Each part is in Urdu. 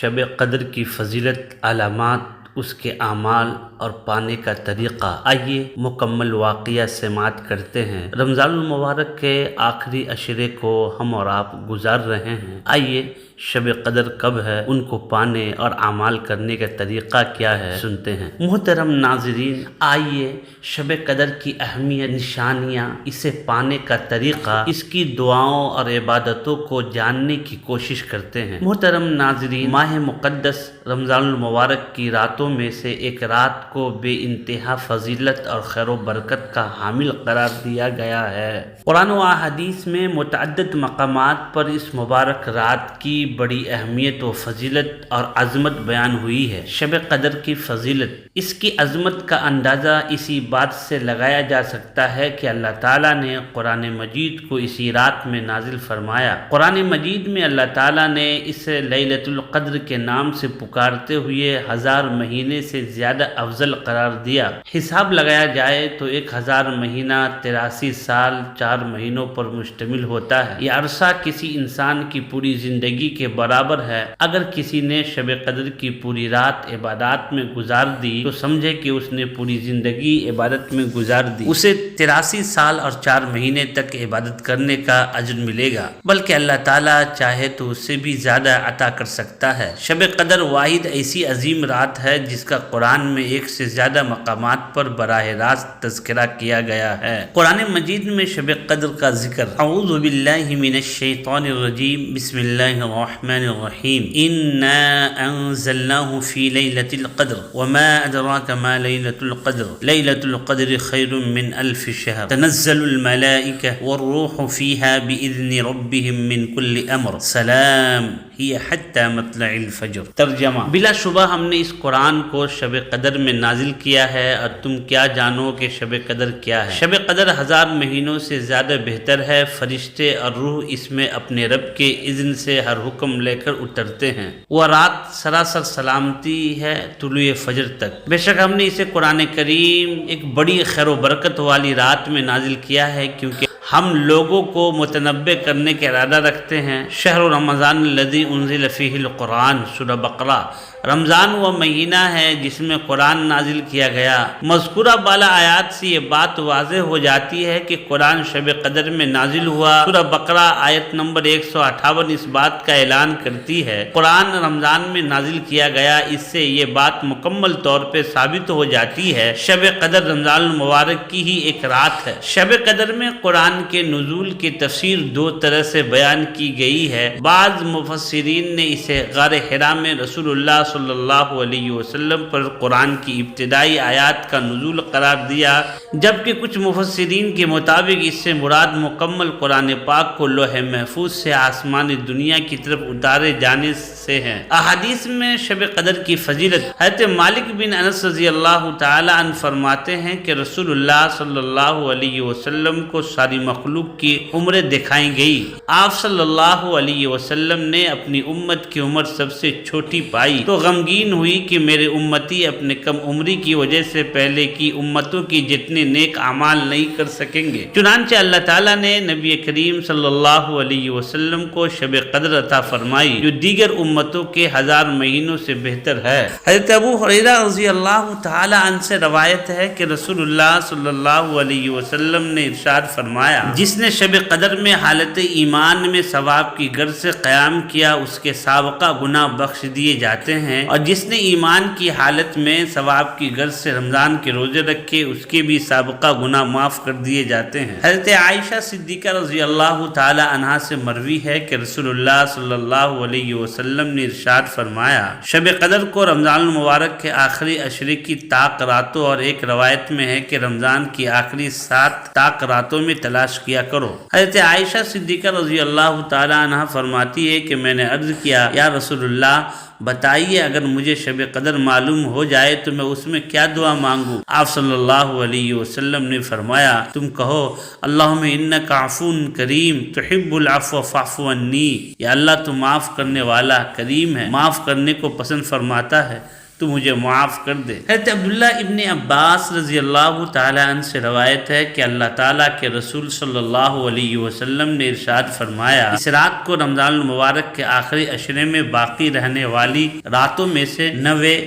شب قدر کی فضیلت، علامات، اس کے اعمال اور پانے کا طریقہ، آئیے مکمل واقعہ سماعت کرتے ہیں۔ رمضان المبارک کے آخری عشرے کو ہم اور آپ گزار رہے ہیں۔ آئیے شب قدر کب ہے، ان کو پانے اور اعمال کرنے کا طریقہ کیا ہے، سنتے ہیں۔ محترم ناظرین، آئیے شب قدر کی اہمیت، نشانیاں، اسے پانے کا طریقہ، اس کی دعاؤں اور عبادتوں کو جاننے کی کوشش کرتے ہیں۔ محترم ناظرین، ماہ مقدس رمضان المبارک کی راتوں میں سے ایک رات کو بے انتہا فضیلت اور خیر و برکت کا حامل قرار دیا گیا ہے۔ قرآن و احادیث میں متعدد مقامات پر اس مبارک رات کی بڑی اہمیت و فضیلت اور عظمت بیان ہوئی ہے۔ شب قدر کی فضیلت، اس کی عظمت کا اندازہ اسی بات سے لگایا جا سکتا ہے کہ اللہ تعالیٰ نے قرآن مجید کو اسی رات میں نازل فرمایا۔ قرآن مجید میں اللہ تعالیٰ نے اسے لیلۃ القدر کے نام سے پکارتے ہوئے 1000 مہینے سے زیادہ افضل قرار دیا۔ حساب لگایا جائے تو 1000 مہینہ 83 سال 4 مہینوں پر مشتمل ہوتا ہے۔ یہ عرصہ کسی انسان کی پوری زندگی کے برابر ہے۔ اگر کسی نے شب قدر کی پوری رات عبادات میں گزار دی تو سمجھے کہ اس نے پوری زندگی عبادت میں گزار دی، اسے 83 سال اور 4 مہینے تک عبادت کرنے کا اجر ملے گا، بلکہ اللہ تعالیٰ چاہے تو اس سے بھی زیادہ عطا کر سکتا ہے۔ شب قدر واحد ایسی عظیم رات ہے جس کا قرآن میں 1 سے زیادہ مقامات پر براہ راست تذکرہ کیا گیا ہے۔ قرآن مجید میں شب قدر کا ذکر، اعوذ باللہ من الشیطان الرجیم، بسم اللہ الرحمن الرحیم، انا انزلناه فی لیلۃ القدر وما ادراک ما لیلۃ القدر، لیلۃ القدر خیر من 1000 شہر، تنزل الملائکہ والروح فیہا باذن ربہم من کل امر، سلام ہی حتی مطلع الفجر۔ ترجمہ، بلا شبہ ہم نے اس قرآن کو شب قدر میں نازل کیا ہے، اور تم کیا جانو کہ شب قدر کیا ہے۔ شب قدر 1000 مہینوں سے زیادہ بہتر ہے۔ فرشتے اور روح اس میں اپنے رب کے اذن سے ہر حکم لے کر اترتے ہیں۔ وہ رات سراسر سلامتی ہے طلوع فجر تک۔ بے شک ہم نے اسے قرآن کریم ایک بڑی خیر و برکت والی رات میں نازل کیا ہے، کیونکہ ہم لوگوں کو متنبع کرنے کا ارادہ رکھتے ہیں۔ شہر رمضان الذی انزل فیہ القرآن، سورہ بقرہ۔ رمضان وہ مہینہ ہے جس میں قرآن نازل کیا گیا۔ مذکورہ بالا آیات سے یہ بات واضح ہو جاتی ہے کہ قرآن شب قدر میں نازل ہوا۔ سورہ بقرہ آیت نمبر 158 اس بات کا اعلان کرتی ہے قرآن رمضان میں نازل کیا گیا۔ اس سے یہ بات مکمل طور پہ ثابت ہو جاتی ہے شب قدر رمضان المبارک کی ہی ایک رات ہے۔ شب قدر میں قرآن کے نزول کی تفسیر 2 طرح سے بیان کی گئی ہے۔ بعض مفسرین نے اسے غار حرا میں رسول اللہ صلی اللہ علیہ وسلم پر قرآن کی ابتدائی آیات کا نزول قرار دیا، جبکہ کچھ مفسرین کے مطابق اس سے مراد مکمل قرآن پاک کو لوح محفوظ سے آسمانی دنیا کی طرف اتارے جانے سے ہیں۔ احادیث میں شب قدر کی فضیلت، حضرت مالک بن انس رضی اللہ تعالی عنہ فرماتے ہیں کہ رسول اللہ صلی اللہ علیہ وسلم کو ساری مخلوق کی عمریں دکھائی گئی۔ آپ صلی اللہ علیہ وسلم نے اپنی امت کی عمر سب سے چھوٹی پائی تو غمگین ہوئی کہ میرے امتی اپنے کم عمری کی وجہ سے پہلے کی امتوں کی جتنے نیک اعمال نہیں کر سکیں گے۔ چنانچہ اللہ تعالیٰ نے نبی کریم صلی اللہ علیہ وسلم کو شب قدر عطا فرمائی، جو دیگر امتوں کے 1000 مہینوں سے بہتر ہے۔ حضرت ابو ہریرہ رضی اللہ تعالی عنہ سے روایت ہے کہ رسول اللہ صلی اللہ علیہ وسلم نے ارشاد فرمایا، جس نے شب قدر میں حالت ایمان میں ثواب کی غرض سے قیام کیا، اس کے سابقہ گناہ بخش دیے جاتے ہیں، اور جس نے ایمان کی حالت میں ثواب کی غرض سے رمضان کے روزے رکھے، اس کے بھی سابقہ گناہ معاف کر دیے جاتے ہیں۔ حضرت عائشہ صدیقہ رضی اللہ تعالی عنہا سے مروی ہے کہ رسول اللہ صلی اللہ علیہ وسلم نے ارشاد فرمایا، شب قدر کو رمضان المبارک کے آخری عشرے کی طاق راتوں، اور ایک روایت میں ہے کہ رمضان کی آخری 7 طاق راتوں میں تلاش کیا کرو۔ حضرت عائشہ صدیقہ رضی اللہ تعالی عنہا فرماتی ہے کہ میں نے عرض کیا، یا رسول اللہ بتائیے اگر مجھے شب قدر معلوم ہو جائے تو میں اس میں کیا دعا مانگوں؟ آپ صلی اللہ علیہ وسلم نے فرمایا، تم کہو اللہم انک عفو کریم تحب العفو فاعف عنی، یا اللہ تو معاف کرنے والا کریم ہے، معاف کرنے کو پسند فرماتا ہے، تو مجھے معاف کر دے۔ حضرت عبداللہ ابن عباس رضی اللہ تعالیٰ عنہ سے روایت ہے کہ اللہ تعالیٰ کے رسول صلی اللہ علیہ وسلم نے ارشاد فرمایا، اس رات کو رمضان المبارک کے آخری عشرے میں باقی رہنے والی راتوں میں سے 9ویں،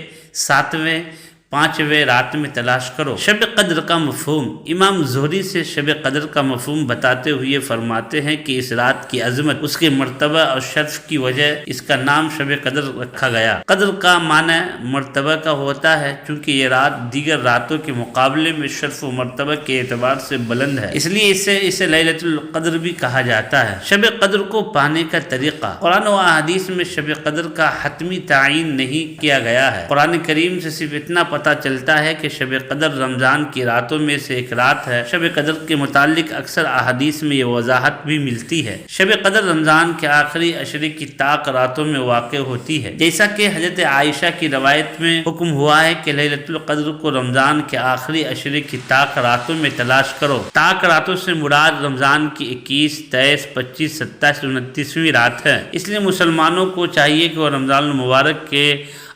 7ویں، 5ویں رات میں تلاش کرو۔ شب قدر کا مفہوم، امام زہری سے شب قدر کا مفہوم بتاتے ہوئے فرماتے ہیں کہ اس رات کی عظمت، اس کے مرتبہ اور شرف کی وجہ اس کا نام شب قدر رکھا گیا۔ قدر کا معنی مرتبہ کا ہوتا ہے، چونکہ یہ رات دیگر راتوں کے مقابلے میں شرف و مرتبہ کے اعتبار سے بلند ہے، اس لیے اسے لیلۃ القدر بھی کہا جاتا ہے۔ شب قدر کو پانے کا طریقہ، قرآن و احادیث میں شب قدر کا حتمی تعین نہیں کیا گیا ہے۔ قرآن کریم سے صرف اتنا پتہ چلتا ہے کہ شب قدر رمضان کی راتوں میں سے ایک رات ہے۔ شب قدر کے متعلق اکثر احادیث میں یہ وضاحت بھی ملتی ہے۔ شب قدر رمضان کے آخری عشرے کی طاق راتوں میں واقع ہوتی ہے، جیسا کہ حضرت عائشہ کی روایت میں حکم ہوا ہے کہ لیلۃ القدر کو رمضان کے آخری عشرے کی طاق راتوں میں تلاش کرو۔ طاق راتوں سے مراد رمضان کی 21، 23، 25، 27، 29ویں رات ہے۔ اس لیے مسلمانوں کو چاہیے کہ وہ رمضان المبارک کے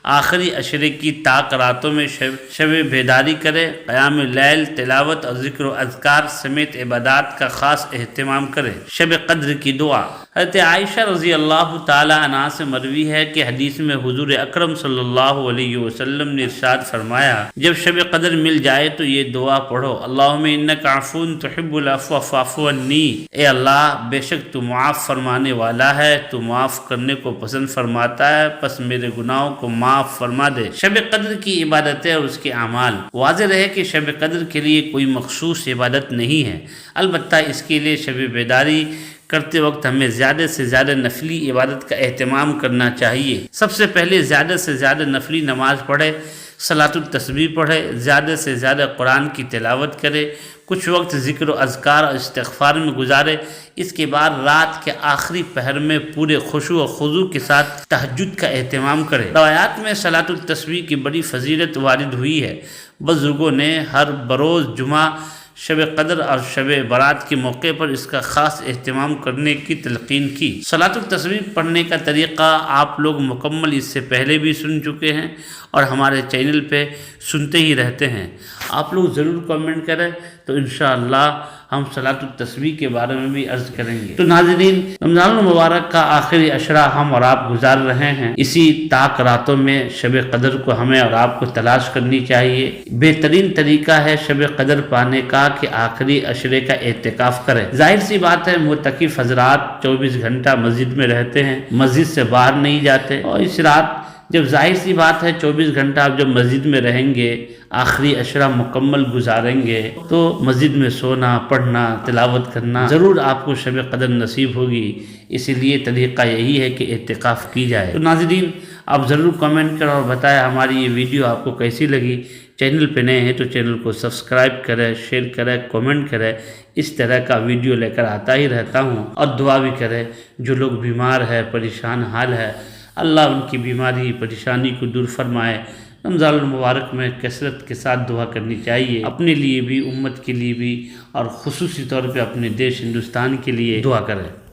آخری عشرے کی طاق راتوں میں شب بیداری کرے، قیام اللیل، تلاوت اور ذکر و اذکار سمیت عبادات کا خاص اہتمام کرے۔ شب قدر کی دعا، حضرت عائشہ رضی اللہ تعالی عنہا سے مروی ہے کہ حدیث میں حضور اکرم صلی اللہ علیہ وسلم نے ارشاد فرمایا، جب شب قدر مل جائے تو یہ دعا پڑھو، اللہم انک عفو تحب العفو فاعف عنی، اے اللہ بے شک تو معاف فرمانے والا ہے، تو معاف کرنے کو پسند فرماتا ہے، پس میرے گناہوں کو معاف فرما دے۔ شب قدر کی عبادتیں اور اس کے اعمال، واضح رہے کہ شب قدر کے لیے کوئی مخصوص عبادت نہیں ہے، البتہ اس کے لیے شب بیداری کرتے وقت ہمیں زیادہ سے زیادہ نفلی عبادت کا اہتمام کرنا چاہیے۔ سب سے پہلے زیادہ سے زیادہ نفلی نماز پڑھے، صلاۃ التسبیح پڑھے، زیادہ سے زیادہ قرآن کی تلاوت کرے، کچھ وقت ذکر و اذکار اور استغفار میں گزارے، اس کے بعد رات کے آخری پہر میں پورے خشوع و خضوع کے ساتھ تہجد کا اہتمام کرے۔ روایات میں صلاۃ التسبیح کی بڑی فضیلت وارد ہوئی ہے، بزرگوں نے ہر بروز جمعہ، شب قدر اور شب برات کے موقع پر اس کا خاص اہتمام کرنے کی تلقین کی۔ صلاۃ التسبیح پڑھنے کا طریقہ آپ لوگ مکمل اس سے پہلے بھی سن چکے ہیں اور ہمارے چینل پہ سنتے ہی رہتے ہیں، آپ لوگ ضرور کمنٹ کریں تو انشاءاللہ ہم صلاۃ التسبیح کے بارے میں بھی عرض کریں گے۔ تو ناظرین، رمضان المبارک کا آخری عشرہ ہم اور آپ گزار رہے ہیں، اسی طاق راتوں میں شب قدر کو ہمیں اور آپ کو تلاش کرنی چاہیے۔ بہترین طریقہ ہے شب قدر پانے کا کہ آخری عشرے کا اعتکاف کریں۔ ظاہر سی بات ہے معتکف حضرات 24 گھنٹہ مسجد میں رہتے ہیں، مسجد سے باہر نہیں جاتے، اور اس رات جب ظاہر سی بات ہے 24 گھنٹہ آپ جب مسجد میں رہیں گے، آخری عشرہ مکمل گزاریں گے، تو مسجد میں سونا، پڑھنا، تلاوت کرنا ضرور آپ کو شب قدر نصیب ہوگی۔ اسی لیے طریقہ یہی ہے کہ اعتکاف کی جائے۔ تو ناظرین، آپ ضرور کمنٹ کریں اور بتائیں ہماری یہ ویڈیو آپ کو کیسی لگی۔ چینل پہ نئے ہیں تو چینل کو سبسکرائب کریں، شیئر کریں، کمنٹ کریں، اس طرح کا ویڈیو لے کر آتا ہی رہتا ہوں۔ اور دعا بھی کریں، جو لوگ بیمار ہے، پریشان حال ہے، اللہ ان کی بیماری پریشانی کو دور فرمائے۔ رمضان المبارک میں کثرت کے ساتھ دعا کرنی چاہیے، اپنے لیے بھی، امت کے لیے بھی، اور خصوصی طور پہ اپنے دیش ہندوستان کے لیے دعا کریں۔